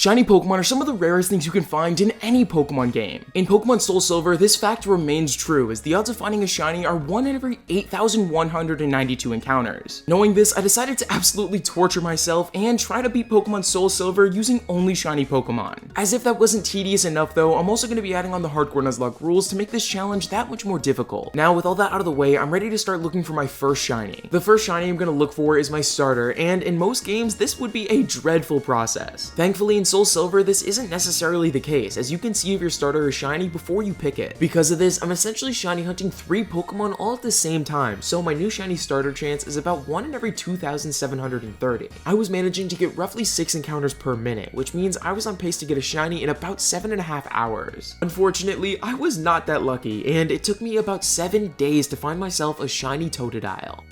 Shiny Pokemon are some of the rarest things you can find in any Pokemon game. In Pokemon Soul Silver, this fact remains true, as the odds of finding a shiny are 1 in every 8,192 encounters. Knowing this, I decided to absolutely torture myself and try to beat Pokemon Soul Silver using only shiny Pokemon. As if that wasn't tedious enough though, I'm also going to be adding on the hardcore Nuzlocke rules to make this challenge that much more difficult. Now with all that out of the way, I'm ready to start looking for my first shiny. The first shiny I'm going to look for is my starter, and in most games, this would be a dreadful process. Thankfully, in Soul Silver, this isn't necessarily the case, as you can see if your starter is shiny before you pick it. Because of this, I'm essentially shiny hunting 3 Pokemon all at the same time, so my new shiny starter chance is about 1 in every 2,730. I was managing to get roughly 6 encounters per minute, which means I was on pace to get a shiny in about 7.5 hours. Unfortunately, I was not that lucky, and it took me about 7 days to find myself a shiny Totodile.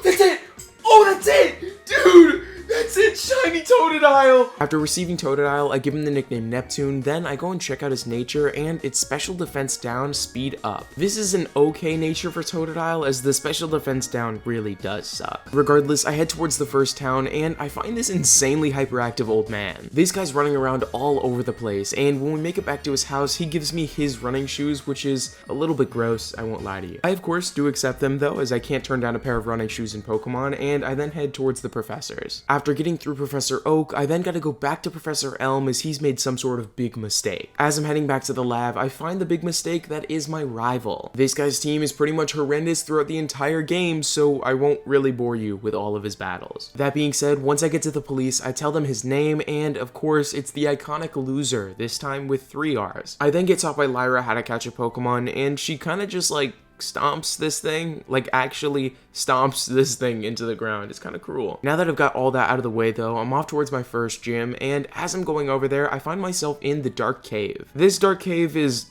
That's it! Oh, that's it! Dude! That's it, shiny Totodile! After receiving Totodile, I give him the nickname Neptune, then I go and check out his nature, and it's special defense down, speed up. This is an okay nature for Totodile, as the special defense down really does suck. Regardless, I head towards the first town, and I find this insanely hyperactive old man. This guy's running around all over the place, and when we make it back to his house, he gives me his running shoes, which is a little bit gross, I won't lie to you. I of course do accept them though, as I can't turn down a pair of running shoes in Pokemon, and I then head towards the professors. After getting through Professor Oak, I then gotta go back to Professor Elm as he's made some sort of big mistake. As I'm heading back to the lab, I find the big mistake that is my rival. This guy's team is pretty much horrendous throughout the entire game, so I won't really bore you with all of his battles. That being said, once I get to the police, I tell them his name, and of course, it's the iconic Loser, this time with 3 R's. I then get taught by Lyra how to catch a Pokemon, and she kinda just stomps this thing, actually stomps this thing into the ground. It's kind of cruel. Now that I've got all that out of the way though, I'm off towards my first gym, and as I'm going over there, I find myself in the Dark Cave. This Dark Cave is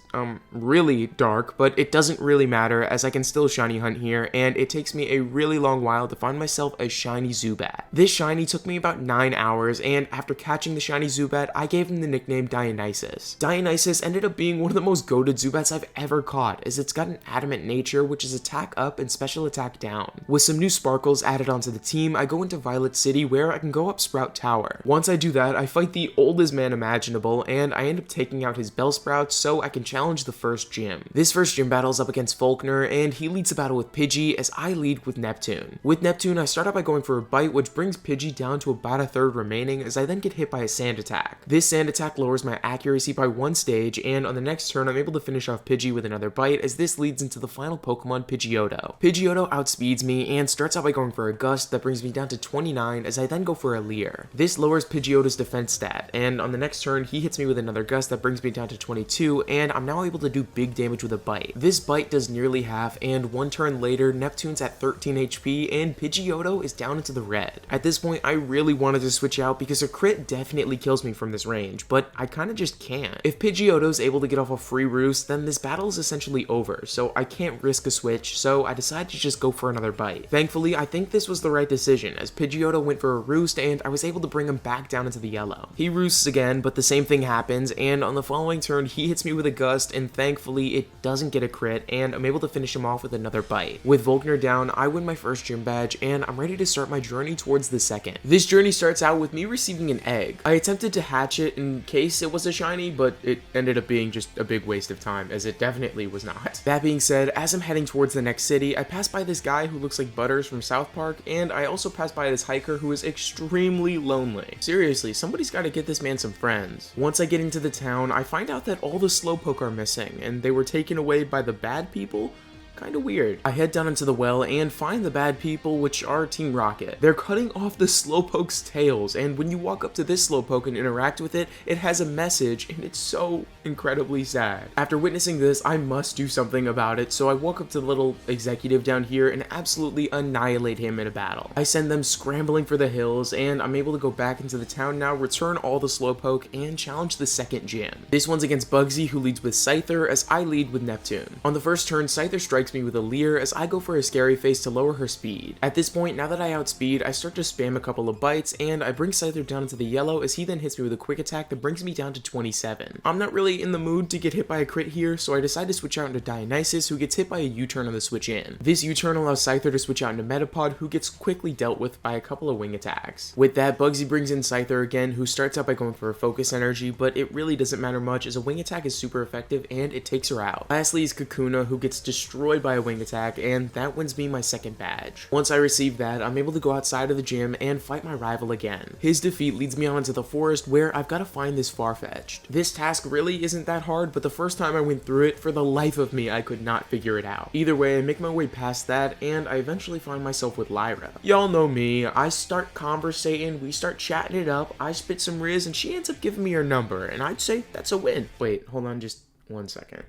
really dark, but it doesn't really matter as I can still shiny hunt here, and it takes me a really long while to find myself a shiny Zubat. This shiny took me about 9 hours, and after catching the shiny Zubat, I gave him the nickname Dionysus. Dionysus ended up being one of the most goated Zubats I've ever caught, as it's got an adamant nature, which is attack up and special attack down. With some new sparkles added onto the team, I go into Violet City where I can go up Sprout Tower. Once I do that, I fight the oldest man imaginable, and I end up taking out his Bellsprout so I can challenge the first gym. This first gym battle is up against Faulkner, and he leads the battle with Pidgey as I lead with Neptune. With Neptune, I start out by going for a bite, which brings Pidgey down to about a third remaining as I then get hit by a sand attack. This sand attack lowers my accuracy by 1 stage, and on the next turn, I'm able to finish off Pidgey with another bite as this leads into the final Pokemon, Pidgeotto. Pidgeotto outspeeds me and starts out by going for a Gust that brings me down to 29 as I then go for a Leer. This lowers Pidgeotto's defense stat, and on the next turn, he hits me with another Gust that brings me down to 22, and I'm now able to do big damage with a bite. This bite does nearly half, and 1 turn later, Neptune's at 13 HP, and Pidgeotto is down into the red. At this point, I really wanted to switch out because a crit definitely kills me from this range, but I kinda just can't. If Pidgeotto's able to get off a free roost, then this battle is essentially over, so I can't risk a switch, so I decided to just go for another bite. Thankfully, I think this was the right decision, as Pidgeotto went for a roost, and I was able to bring him back down into the yellow. He roosts again, but the same thing happens, and on the following turn, he hits me with a Gust, and thankfully, it doesn't get a crit, and I'm able to finish him off with another bite. With Volkner down, I win my first gym badge, and I'm ready to start my journey towards the second. This journey starts out with me receiving an egg. I attempted to hatch it in case it was a shiny, but it ended up being just a big waste of time, as it definitely was not. That being said, as I'm heading towards the next city, I pass by this guy who looks like Butters from South Park, and I also pass by this hiker who is extremely lonely. Seriously, somebody's gotta get this man some friends. Once I get into the town, I find out that all the Slowpoke are missing, and they were taken away by the bad people. Kinda weird. I head down into the well and find the bad people, which are Team Rocket. They're cutting off the Slowpoke's tails, and when you walk up to this Slowpoke and interact with it, it has a message, and it's so incredibly sad. After witnessing this, I must do something about it, so I walk up to the little executive down here and absolutely annihilate him in a battle. I send them scrambling for the hills, and I'm able to go back into the town now, return all the Slowpoke, and challenge the second gym. This one's against Bugsy, who leads with Scyther, as I lead with Neptune. On the first turn, Scyther strikes strikes me with a leer as I go for a scary face to lower her speed. At this point, now that I outspeed, I start to spam a couple of bites, and I bring Scyther down into the yellow as he then hits me with a quick attack that brings me down to 27. I'm not really in the mood to get hit by a crit here, so I decide to switch out into Dionysus, who gets hit by a U-turn on the switch in. This U-turn allows Scyther to switch out into Metapod, who gets quickly dealt with by a couple of wing attacks. With that, Bugsy brings in Scyther again, who starts out by going for a focus energy, but it really doesn't matter much as a wing attack is super effective and it takes her out. Lastly is Kakuna, who gets destroyed by a wing attack, and that wins me my second badge. Once I receive that, I'm able to go outside of the gym and fight my rival again. His defeat leads me on into the forest where I've got to find this Farfetch'd. This task really isn't that hard, but the first time I went through it, for the life of me, I could not figure it out. Either way, I make my way past that, and I eventually find myself with Lyra. Y'all know me, I start conversating, we start chatting it up, I spit some riz, and she ends up giving me her number, and I'd say that's a win. Wait, hold on just 1 second.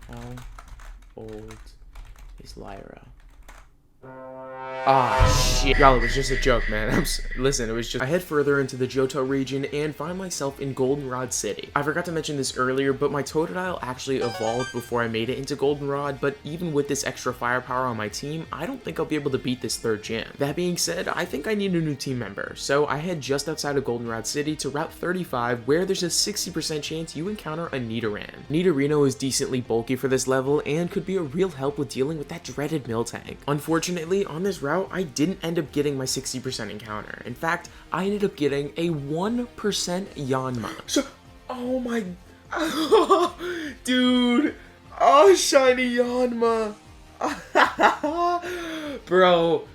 How old is Lyra? Ah, shit. Y'all, it was just a joke, man. Listen, it was just... I head further into the Johto region and find myself in Goldenrod City. I forgot to mention this earlier, but my Totodile actually evolved before I made it into Goldenrod, but even with this extra firepower on my team, I don't think I'll be able to beat this third gym. That being said, I think I need a new team member, so I head just outside of Goldenrod City to Route 35, where there's a 60% chance you encounter a Nidoran. Nidorino is decently bulky for this level and could be a real help with dealing with that dreaded Miltank. Unfortunately, on this route, I didn't end up getting my 60% encounter. In fact, I ended up getting a 1% Yanma. So, oh my... Dude! Oh, shiny Yanma! Bro,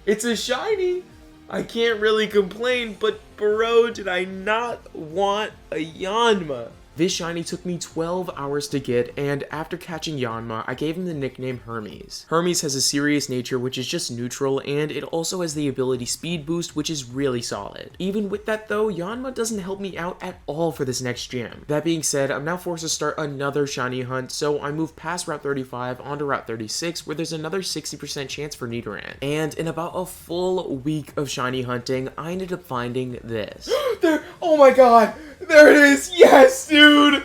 it's a shiny! I can't really complain, but bro, did I not want a Yanma? This shiny took me 12 hours to get, and after catching Yanma, I gave him the nickname Hermes. Hermes has a serious nature which is just neutral, and it also has the ability Speed Boost, which is really solid. Even with that though, Yanma doesn't help me out at all for this next gym. That being said, I'm now forced to start another shiny hunt, so I move past Route 35 onto Route 36, where there's another 60% chance for Nidoran. And in about a full week of shiny hunting, I ended up finding this. There! Oh my god! There it is! Yes, dude!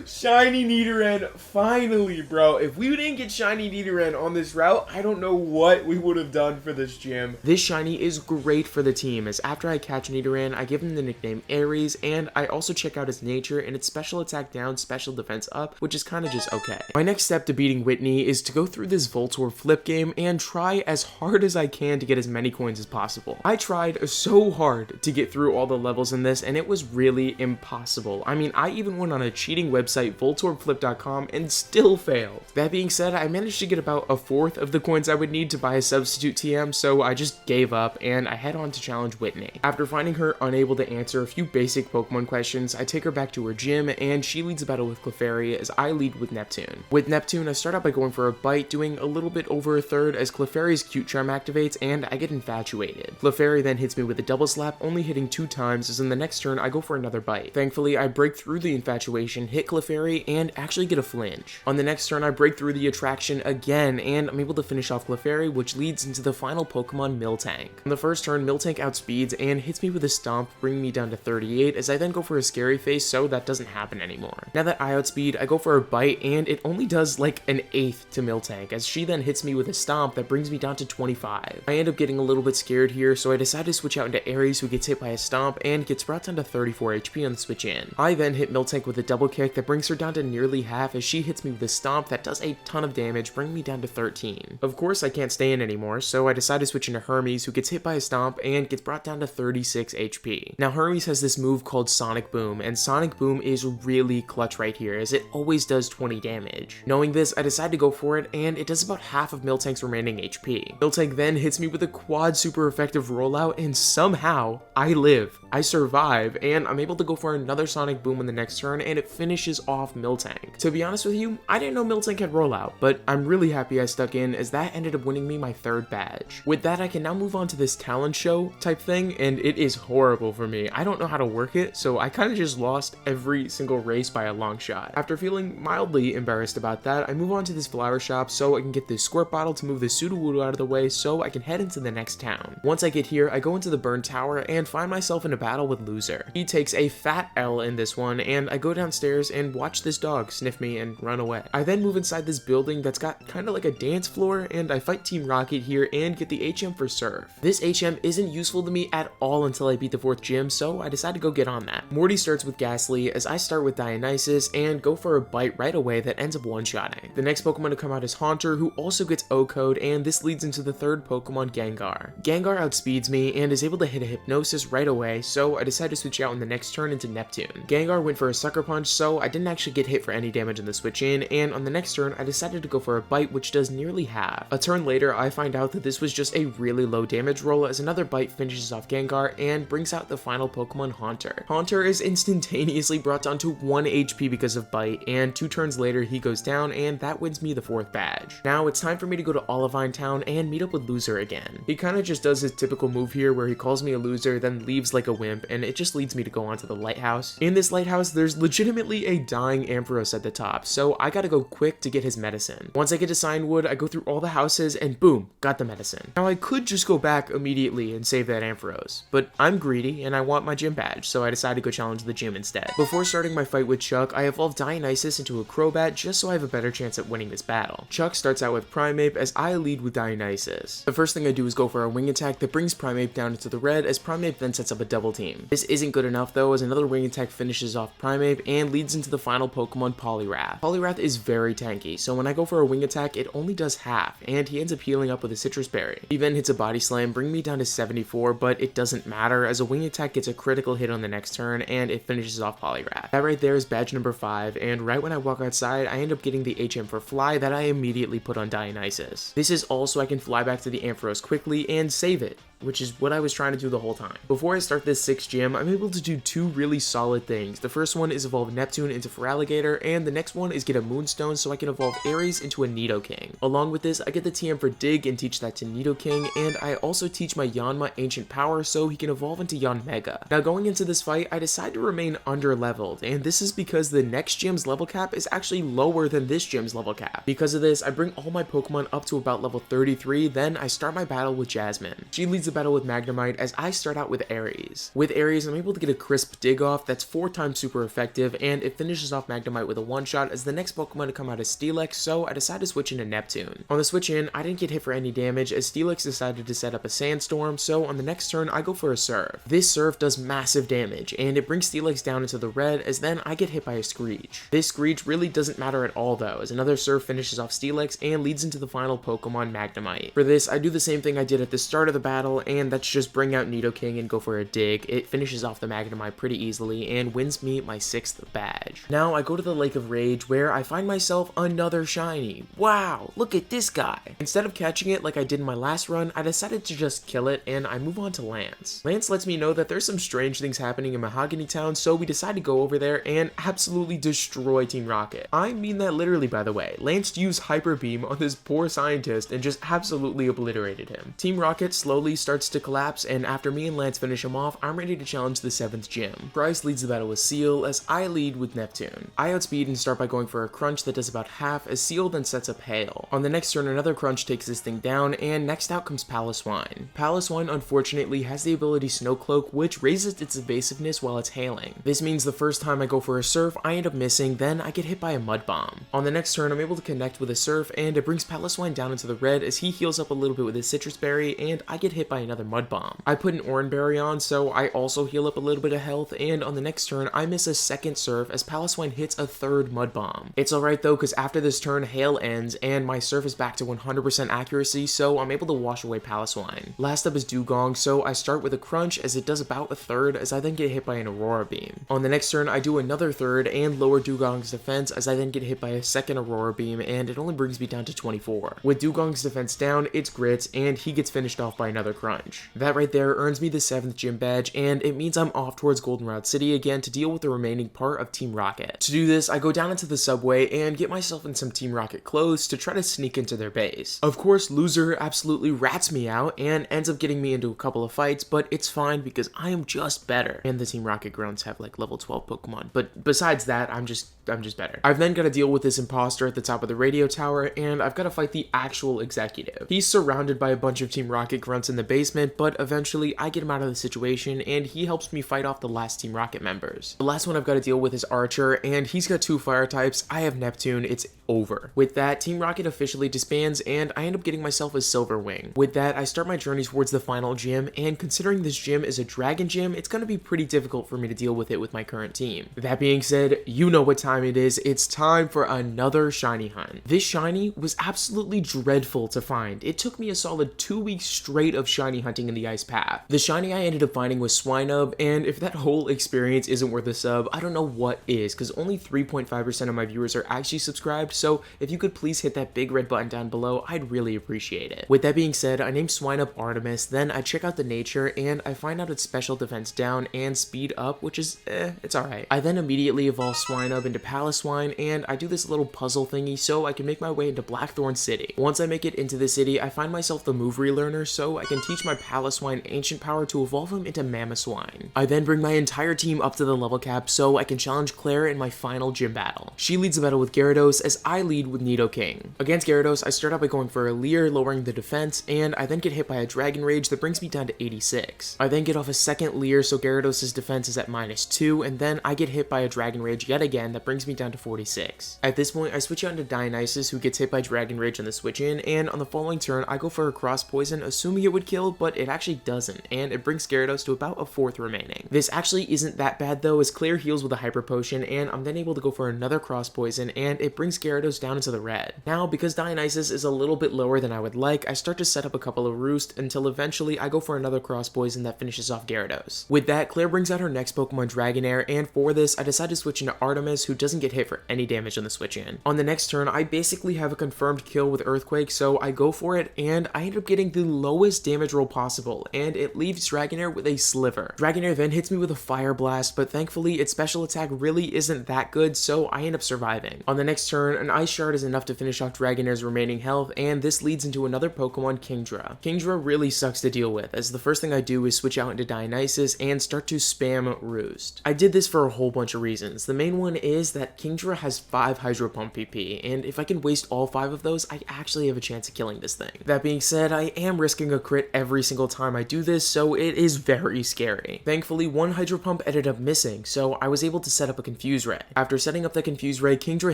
Shiny Nidoran, finally, bro. If we didn't get Shiny Nidoran on this route, I don't know what we would have done for this gym. This shiny is great for the team, as after I catch Nidoran, I give him the nickname Ares, and I also check out his nature and its special attack down, special defense up, which is kind of just okay. My next step to beating Whitney is to go through this Voltorb flip game and try as hard as I can to get as many coins as possible. I tried so hard to get through all the levels in this, and it was really impossible. I mean, I even went on a cheating website, voltorbflip.com, and still failed. That being said, I managed to get about a fourth of the coins I would need to buy a substitute TM, so I just gave up and I head on to challenge Whitney. After finding her unable to answer a few basic Pokemon questions, I take her back to her gym and she leads a battle with Clefairy as I lead with Neptune. With Neptune, I start out by going for a bite, doing a little bit over a third as Clefairy's Cute Charm activates and I get infatuated. Clefairy then hits me with a double slap, only hitting 2 times, as in the next turn I go for another bite. Thankfully, I break through the infatuation, hit Clefairy, and actually get a flinch. On the next turn, I break through the attraction again, and I'm able to finish off Clefairy, which leads into the final Pokemon, Miltank. On the first turn, Miltank outspeeds and hits me with a stomp, bringing me down to 38, as I then go for a scary face, so that doesn't happen anymore. Now that I outspeed, I go for a bite, and it only does like an eighth to Miltank, as she then hits me with a stomp that brings me down to 25. I end up getting a little bit scared here, so I decide to switch out into Ares, who gets hit by a stomp and gets brought down to 34 HP on the switch in. I then hit Miltank with a double kick that brings her down to nearly half, as she hits me with a stomp that does a ton of damage, bringing me down to 13. Of course, I can't stay in anymore, so I decide to switch into Hermes, who gets hit by a stomp and gets brought down to 36 HP. Now, Hermes has this move called Sonic Boom, and Sonic Boom is really clutch right here, as it always does 20 damage. Knowing this, I decide to go for it, and it does about half of Miltank's remaining HP. Miltank then hits me with a quad super effective rollout, and somehow, I live. I survive, and I'm able to go for another Sonic Boom in the next turn, and it finishes off Miltank. To be honest with you, I didn't know Miltank had rollout, but I'm really happy I stuck in, as that ended up winning me my third badge. With that, I can now move on to this talent show type thing, and it is horrible for me. I don't know how to work it, so I kind of just lost every single race by a long shot. After feeling mildly embarrassed about that, I move on to this flower shop so I can get this squirt bottle to move the Sudowoodo out of the way so I can head into the next town. Once I get here, I go into the burn tower and find myself in a battle with Loser. He takes a fat L in this one, and I go downstairs and and watch this dog sniff me and run away. I then move inside this building that's got kind of like a dance floor, and I fight Team Rocket here and get the HM for Surf. This HM isn't useful to me at all until I beat the 4th gym, so I decide to go get on that. Morty starts with Ghastly as I start with Dionysus and go for a bite right away that ends up one-shotting. The next Pokemon to come out is Haunter, who also gets O-Code, and this leads into the 3rd Pokemon, Gengar. Gengar outspeeds me and is able to hit a Hypnosis right away, so I decide to switch out in the next turn into Neptune. Gengar went for a Sucker Punch, so I didn't actually get hit for any damage in the switch in, and on the next turn I decided to go for a Bite, which does nearly half. A turn later I find out that this was just a really low damage roll as another Bite finishes off Gengar and brings out the final Pokemon, Haunter. Haunter is instantaneously brought down to 1 HP because of Bite, and 2 turns later he goes down, and that wins me the 4th badge. Now it's time for me to go to Olivine Town and meet up with Loser again. He kinda just does his typical move here where he calls me a loser, then leaves like a wimp, and it just leads me to go onto the lighthouse. In this lighthouse, there's legitimately a dying Ampharos at the top, so I gotta go quick to get his medicine. Once I get to Signwood, I go through all the houses, and boom, got the medicine. Now I could just go back immediately and save that Ampharos, but I'm greedy and I want my gym badge, so I decide to go challenge the gym instead. Before starting my fight with Chuck, I evolve Dionysus into a Crobat just so I have a better chance at winning this battle. Chuck starts out with Primeape as I lead with Dionysus. The first thing I do is go for a wing attack that brings Primeape down into the red as Primeape then sets up a double team. This isn't good enough though, as another wing attack finishes off Primeape and leads into the final Pokemon, Poliwrath. Poliwrath is very tanky, so when I go for a wing attack it only does half, and he ends up healing up with a Citrus Berry. He then hits a Body Slam, bringing me down to 74, but it doesn't matter as a wing attack gets a critical hit on the next turn and it finishes off Poliwrath. That right there is badge number 5, and right when I walk outside I end up getting the HM for Fly that I immediately put on Dionysus. This is all so I can fly back to the Ampharos quickly and save it, which is what I was trying to do the whole time. Before I start this 6th gym, I'm able to do 2 really solid things. The first one is evolve Neptune into Feraligatr, and the next one is get a Moonstone so I can evolve Aries into a Nidoking. Along with this, I get the TM for Dig and teach that to Nidoking, and I also teach my Yanma Ancient Power so he can evolve into Yanmega. Now going into this fight, I decide to remain under-leveled, and this is because the next gym's level cap is actually lower than this gym's level cap. Because of this, I bring all my Pokemon up to about level 33, then I start my battle with Jasmine. She leads the battle with Magnemite as I start out with Aries. With Aries, I'm able to get a crisp dig off that's 4 times super effective, and it finishes off Magnemite with a one-shot as the next Pokemon to come out is Steelix, so I decide to switch into Neptune. On the switch in, I didn't get hit for any damage as Steelix decided to set up a Sandstorm, so on the next turn, I go for a Surf. This Surf does massive damage, and it brings Steelix down into the red as then I get hit by a Screech. This Screech really doesn't matter at all though, as another Surf finishes off Steelix and leads into the final Pokemon, Magnemite. For this, I do the same thing I did at the start of the battle, and that's just bring out Nidoking and go for a dig. It finishes off the Magnemite pretty easily and wins me my 6th badge. Now I go to the Lake of Rage where I find myself another shiny. Wow, look at this guy. Instead of catching it like I did in my last run, I decided to just kill it and I move on to Lance. Lance lets me know that there's some strange things happening in Mahogany Town, so we decide to go over there and absolutely destroy Team Rocket. I mean that literally, by the way. Lance used Hyper Beam on this poor scientist and just absolutely obliterated him. Team Rocket slowly starts to collapse, and after me and Lance finish him off, I'm ready to challenge the 7th gym. Bryce leads the battle with Seal as I lead with Neptune. I outspeed and start by going for a Crunch that does about half as Seal then sets up Hail. On the next turn, another Crunch takes this thing down, and next out comes Pallaswine. Pallaswine unfortunately has the ability Snow Cloak, which raises its evasiveness while it's hailing. This means the first time I go for a Surf, I end up missing, then I get hit by a Mud Bomb. On the next turn, I'm able to connect with a Surf, and it brings Pallaswine down into the red as he heals up a little bit with his Citrus Berry, and I get hit by another Mud Bomb. I put an Oran Berry on, so I also heal up a little bit of health, and on the next turn, I miss a second Surf as Pallaswine hits a 3rd Mud Bomb. It's alright though, because after this turn, Hail ends, and my Surf is back to 100% accuracy, so I'm able to wash away Pallaswine. Last up is Dugong, so I start with a Crunch as it does about a 3rd as I then get hit by an Aurora Beam. On the next turn, I do another 3rd and lower Dugong's defense as I then get hit by a second Aurora Beam, and it only brings me down to 24. With Dugong's defense down, it's Grits, and he gets finished off by another Crunch. That right there earns me the 7th gym badge, and it means I'm off towards Goldenrod City again to deal with the remaining part of Team Rocket. To do this, I go down into the subway and get myself in some Team Rocket clothes to try to sneak into their base. Of course, Loser absolutely rats me out and ends up getting me into a couple of fights, but it's fine because I am just better. And the Team Rocket grunts have like level 12 Pokemon, but besides that, I'm just better. I've then got to deal with this imposter at the top of the radio tower, and I've got to fight the actual executive. He's surrounded by a bunch of Team Rocket grunts in the basement, but eventually I get him out of the situation and he helps me fight off the last Team Rocket members. The last one I've got to deal with is Archer, and he's got 2 fire types. I have Neptune. It's over. With that, Team Rocket officially disbands and I end up getting myself a Silver Wing. With that, I start my journey towards the final gym, and considering this gym is a dragon gym, it's going to be pretty difficult for me to deal with it with my current team. That being said, you know what time it is. It's time for another shiny hunt. This shiny was absolutely dreadful to find. It took me a solid 2 weeks straight of shiny hunting in the ice path. The shiny I ended up finding was Swinub, and if that whole experience isn't worth a sub, I don't know what is, because only 3.5% of my viewers are actually subscribed, so if you could please hit that big red button down below, I'd really appreciate it. With that being said, I named Swinub Artemis, then I check out the nature, and I find out its special defense down and speed up, which is, it's alright. I then immediately evolve Swinub into Pallaswine, and I do this little puzzle thingy so I can make my way into Blackthorn City. Once I make it into the city, I find myself the move relearner, so I can teach my Pallaswine ancient power to evolve him into Mamoswine. I then bring my entire team up to the level cap so I can challenge Claire in my final gym battle. She leads the battle with Gyarados as I lead with Nidoking. Against Gyarados, I start out by going for a Leer, lowering the defense, and I then get hit by a Dragon Rage that brings me down to 86. I then get off a second Leer, so Gyarados' defense is at -2, and then I get hit by a Dragon Rage yet again that brings me down to 46. At this point, I switch out into Dionysus, who gets hit by Dragon Rage on the switch in, and on the following turn, I go for a Cross Poison, assuming it would kill, but it actually doesn't, and it brings Gyarados to about a 4th remaining. This actually isn't that bad though, as Claire heals with a Hyper Potion, and I'm then able to go for another Cross Poison, and it brings Gyarados down into the red. Now, because Dionysus is a little bit lower than I would like, I start to set up a couple of Roost until eventually I go for another Cross Poison that finishes off Gyarados. With that, Claire brings out her next Pokemon Dragonair, and for this, I decide to switch into Artemis, who doesn't get hit for any damage on the switch in. On the next turn, I basically have a confirmed kill with Earthquake, so I go for it, and I end up getting the lowest damage roll possible, and it leaves Dragonair with a Sliver. Dragonair then hits me with a Fire Blast, but thankfully its special attack really isn't that good, so I end up surviving. On the next turn, an Ice Shard is enough to finish off Dragonair's remaining health, and this leads into another Pokemon, Kingdra. Kingdra really sucks to deal with, as the first thing I do is switch out into Dionysus and start to spam Roost. I did this for a whole bunch of reasons. The main one is that Kingdra has 5 Hydro Pump PP, and if I can waste all 5 of those, I actually have a chance of killing this thing. That being said, I am risking a crit every single time I do this, so it is very scary. Thankfully, one Hydro Pump ended up missing, so I was able to set up a Confuse Ray. After setting up the Confuse Ray, Kingdra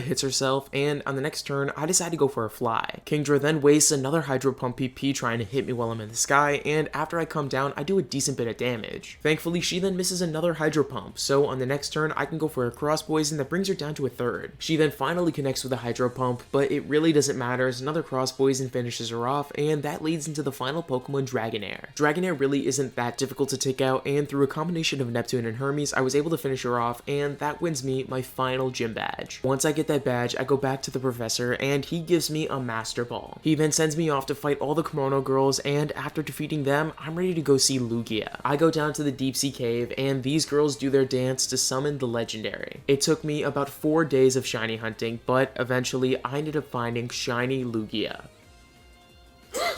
hits herself, and on the next turn, I decide to go for a Fly. Kingdra then wastes another Hydro Pump PP trying to hit me while I'm in the sky, and after I come down, I do a decent bit of damage. Thankfully, she then misses another Hydro Pump, so on the next turn, I can go for a Cross Poison that brings her down to a 3rd. She then finally connects with a Hydro Pump, but it really doesn't matter as another Cross Poison finishes her off, and that leads into the final Pokemon, Dragonair. Dragonair really isn't that difficult to take out, and through a combination of Neptune and Hermes, I was able to finish her off, and that wins me my final gym badge. Once I get that badge, I go back to the professor, and he gives me a Master Ball. He then sends me off to fight all the Kimono girls, and after defeating them, I'm ready to go see Lugia. I go down to the Deep Sea Cave, and these girls do their dance to summon the legendary. It took me about 4 days of shiny hunting, but eventually I ended up finding Shiny Lugia.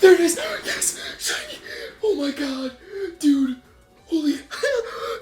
There it is! Yes! Shiny! Oh my god! Dude! Holy...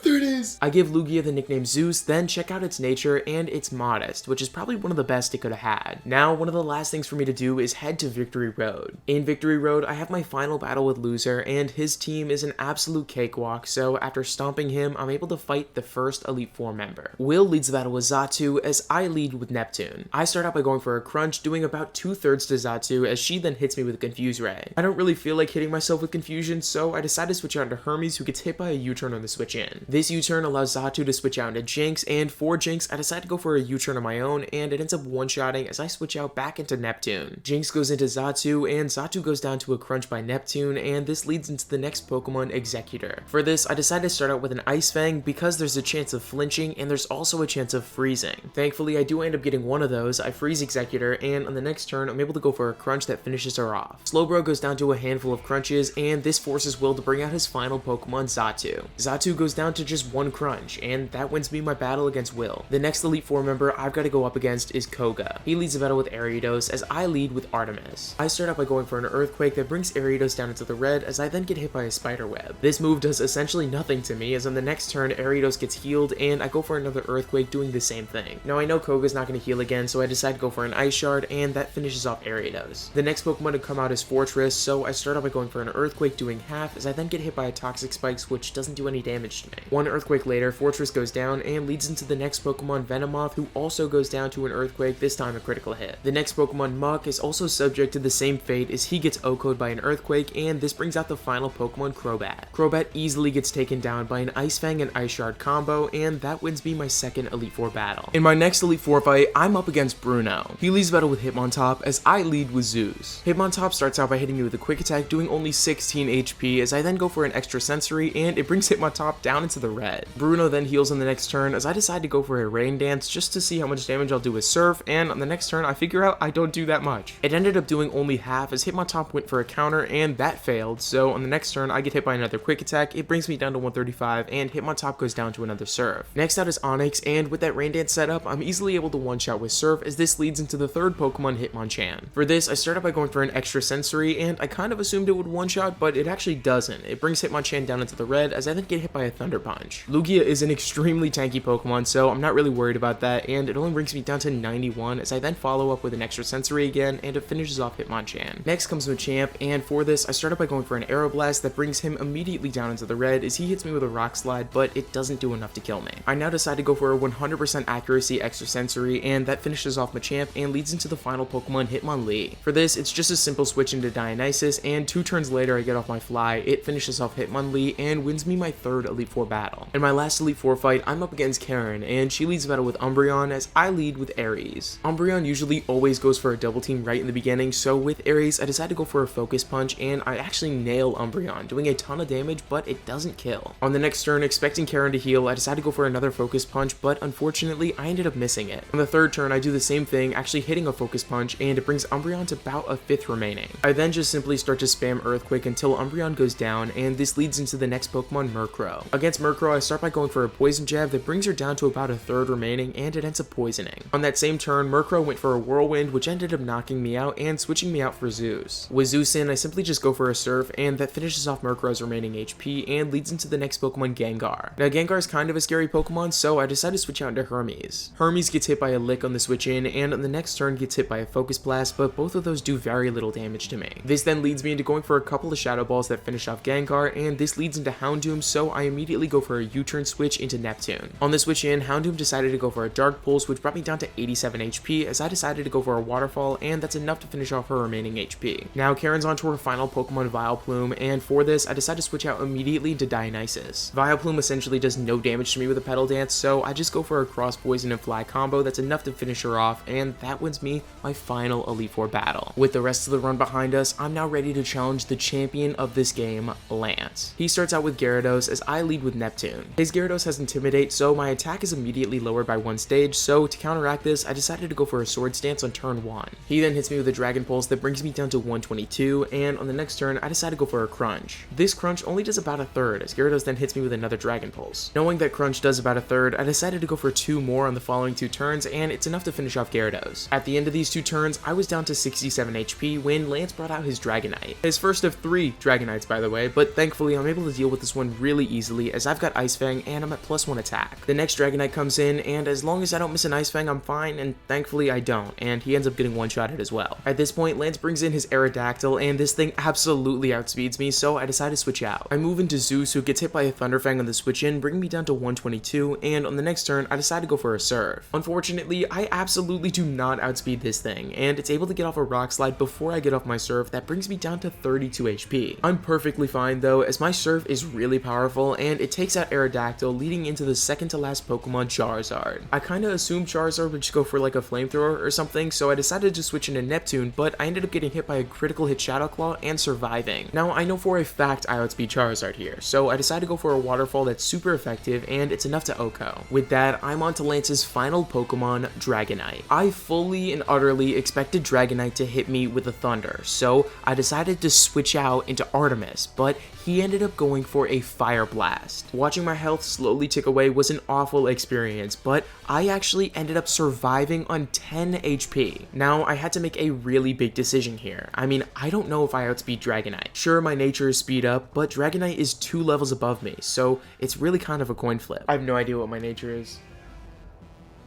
There it is! I give Lugia the nickname Zeus, then check out its nature, and it's modest, which is probably one of the best it could have had. Now, one of the last things for me to do is head to Victory Road. In Victory Road, I have my final battle with Loser, and his team is an absolute cakewalk, so after stomping him, I'm able to fight the first Elite Four member. Will leads the battle with Xatu, as I lead with Neptune. I start out by going for a Crunch, doing about 2/3 to Xatu, as she then hits me with a Confuse Ray. I don't really feel like hitting myself with Confusion, so I decide to switch out into Hermes, who gets hit by a U-turn on the switch in. This U-turn allows Xatu to switch out into Jinx, and for Jinx, I decide to go for a U-turn of my own, and it ends up one-shotting as I switch out back into Neptune. Jinx goes into Xatu, and Xatu goes down to a Crunch by Neptune, and this leads into the next Pokemon, Executor. For this, I decide to start out with an Ice Fang because there's a chance of flinching, and there's also a chance of freezing. Thankfully, I do end up getting one of those. I freeze Executor, and on the next turn, I'm able to go for a Crunch that finishes her off. Slowbro goes down to a handful of Crunches, and this forces Will to bring out his final Pokemon, Xatu. Xatu. Xatu goes down to just one crunch, and that wins me my battle against Will. The next Elite Four member I've got to go up against is Koga. He leads the battle with Ariados as I lead with Artemis. I start out by going for an Earthquake that brings Ariados down into the red as I then get hit by a Spider Web. This move does essentially nothing to me, as on the next turn Ariados gets healed and I go for another Earthquake doing the same thing. Now I know Koga's not going to heal again, so I decide to go for an Ice Shard, and that finishes off Ariados. The next Pokemon to come out is Fortress, so I start out by going for an Earthquake doing half as I then get hit by a Toxic Spikes, which doesn't do any damage to me. One Earthquake later, Fortress goes down and leads into the next Pokemon Venomoth, who also goes down to an Earthquake, this time a critical hit. The next Pokemon Muck is also subject to the same fate as he gets OHKO'd by an Earthquake, and this brings out the final Pokemon Crobat. Crobat easily gets taken down by an Ice Fang and Ice Shard combo, and that wins me my second Elite Four battle. In my next Elite Four fight, I'm up against Bruno. He leads the battle with Hitmontop as I lead with Zeus. Hitmontop starts out by hitting me with a Quick Attack doing only 16 HP as I then go for an Extra Sensory, and it brings Hitmontop down into the red. Bruno then heals on the next turn as I decide to go for a Rain Dance just to see how much damage I'll do with Surf, and on the next turn I figure out I don't do that much. It ended up doing only half as Hitmontop went for a counter and that failed, so on the next turn I get hit by another Quick Attack, it brings me down to 135 and Hitmontop goes down to another Surf. Next out is Onix, and with that Rain Dance setup I'm easily able to one-shot with Surf as this leads into the third Pokemon Hitmonchan. For this I start out by going for an Extra Sensory, and I kind of assumed it would one-shot, but it actually doesn't. It brings Hitmonchan down into the red as I then get hit by a Thunder Punch. Lugia is an extremely tanky Pokemon, so I'm not really worried about that, and it only brings me down to 91 as I then follow up with an Extra Sensory again, and it finishes off Hitmonchan. Next comes Machamp, and for this I start out by going for an Aeroblast that brings him immediately down into the red as he hits me with a Rock Slide, but it doesn't do enough to kill me. I now decide to go for a 100% accuracy Extra Sensory, and that finishes off Machamp and leads into the final Pokemon Hitmonlee. For this, it's just a simple switch into Dionysus, and 2 turns later I get off my fly, it finishes off Hitmonlee and wins me my third Elite Four battle. In my last Elite Four fight, I'm up against Karen, and she leads the battle with Umbreon as I lead with Aries. Umbreon usually always goes for a double team right in the beginning, so with Aries I decide to go for a Focus Punch, and I actually nail Umbreon, doing a ton of damage, but it doesn't kill. On the next turn, expecting Karen to heal, I decide to go for another Focus Punch, but unfortunately I ended up missing it. On the third turn, I do the same thing, actually hitting a Focus Punch, and it brings Umbreon to about a 5th remaining. I then just simply start to spam Earthquake until Umbreon goes down, and this leads into the next Pokemon, Murkrow. Against Murkrow, I start by going for a Poison Jab that brings her down to about a 3rd remaining, and it ends up poisoning. On that same turn, Murkrow went for a Whirlwind, which ended up knocking me out and switching me out for Zeus. With Zeus in, I simply just go for a Surf, and that finishes off Murkrow's remaining HP and leads into the next Pokemon, Gengar. Now Gengar is kind of a scary Pokemon, so I decide to switch out into Hermes. Hermes gets hit by a Lick on the switch in, and on the next turn gets hit by a Focus Blast, but both of those do very little damage to me. This then leads me into going for a couple of Shadow Balls that finish off Gengar, and this leads into Houndoom, so I immediately go for a U-turn switch into Neptune. On the switch in, Houndoom decided to go for a Dark Pulse, which brought me down to 87 HP as I decided to go for a Waterfall, and that's enough to finish off her remaining HP. Now Karen's on to her final Pokemon, Vileplume, and for this I decide to switch out immediately into Dionysus. Vileplume essentially does no damage to me with a Petal Dance, so I just go for a Cross Poison and Fly combo that's enough to finish her off, and that wins me my final Elite Four battle. With the rest of the run behind us, I'm now ready to challenge the champion of this game, Lance. He starts out with Gyarados as I lead with Neptune. His Gyarados has Intimidate, so my attack is immediately lowered by 1 stage, so to counteract this, I decided to go for a Swords Dance on turn 1. He then hits me with a Dragon Pulse that brings me down to 122, and on the next turn, I decide to go for a Crunch. This Crunch only does about a 1/3, as Gyarados then hits me with another Dragon Pulse. Knowing that Crunch does about a 1/3, I decided to go for 2 more on the following 2 turns, and it's enough to finish off Gyarados. At the end of these 2 turns, I was down to 67 HP when Lance brought out his Dragonite. His first of 3 Dragonites, by the way, but thankfully I'm able to deal with this one really easily as I've got Ice Fang and I'm at +1 attack. The next Dragonite comes in, and as long as I don't miss an Ice Fang, I'm fine, and thankfully I don't, and he ends up getting one-shotted as well. At this point, Lance brings in his Aerodactyl, and this thing absolutely outspeeds me, so I decide to switch out. I move into Zeus, who gets hit by a Thunderfang on the switch in, bringing me down to 122, and on the next turn, I decide to go for a Surf. Unfortunately, I absolutely do not outspeed this thing, and it's able to get off a Rock Slide before I get off my Surf that brings me down to 32 HP. I'm perfectly fine though, as my Surf is really powerful, and it takes out Aerodactyl, leading into the second to last Pokemon, Charizard. I kinda assumed Charizard would just go for like a Flamethrower or something, so I decided to switch into Neptune, but I ended up getting hit by a critical hit Shadow Claw and surviving. Now, I know for a fact I outspeed Charizard here, so I decided to go for a Waterfall that's super effective, and it's enough to OHKO. With that, I'm on to Lance's final Pokemon, Dragonite. I fully and utterly expected Dragonite to hit me with a Thunder, so I decided to switch out into Artemis, but he ended up going for a Fire Blast. Watching my health slowly tick away was an awful experience, but I actually ended up surviving on 10 HP. Now, I had to make a really big decision here. I mean, I don't know if I outspeed Dragonite. Sure, my nature is speed up, but Dragonite is 2 levels above me, so it's really kind of a coin flip. I have no idea what my nature is.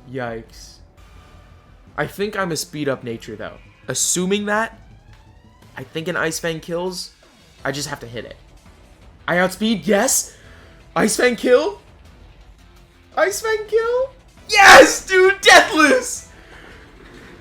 Yikes. I think I'm a speed up nature though. Assuming that, I think an Ice Fang kills. I just have to hit it. I outspeed, yes! Ice Fang kill? Ice Fang kill? Yes, dude, deathless!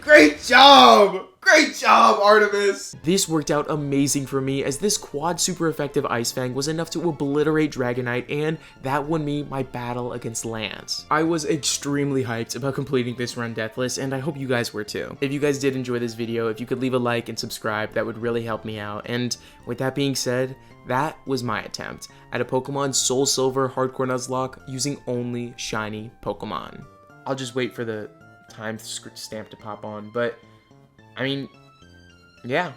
Great job! Great job, Artemis! This worked out amazing for me, as this quad super effective Ice Fang was enough to obliterate Dragonite, and that won me my battle against Lance. I was extremely hyped about completing this run deathless, and I hope you guys were too. If you guys did enjoy this video, if you could leave a like and subscribe, that would really help me out. And with that being said, that was my attempt at a Pokemon Soul Silver Hardcore Nuzlocke using only shiny Pokemon. I'll just wait for the time stamp to pop on, but I mean, yeah.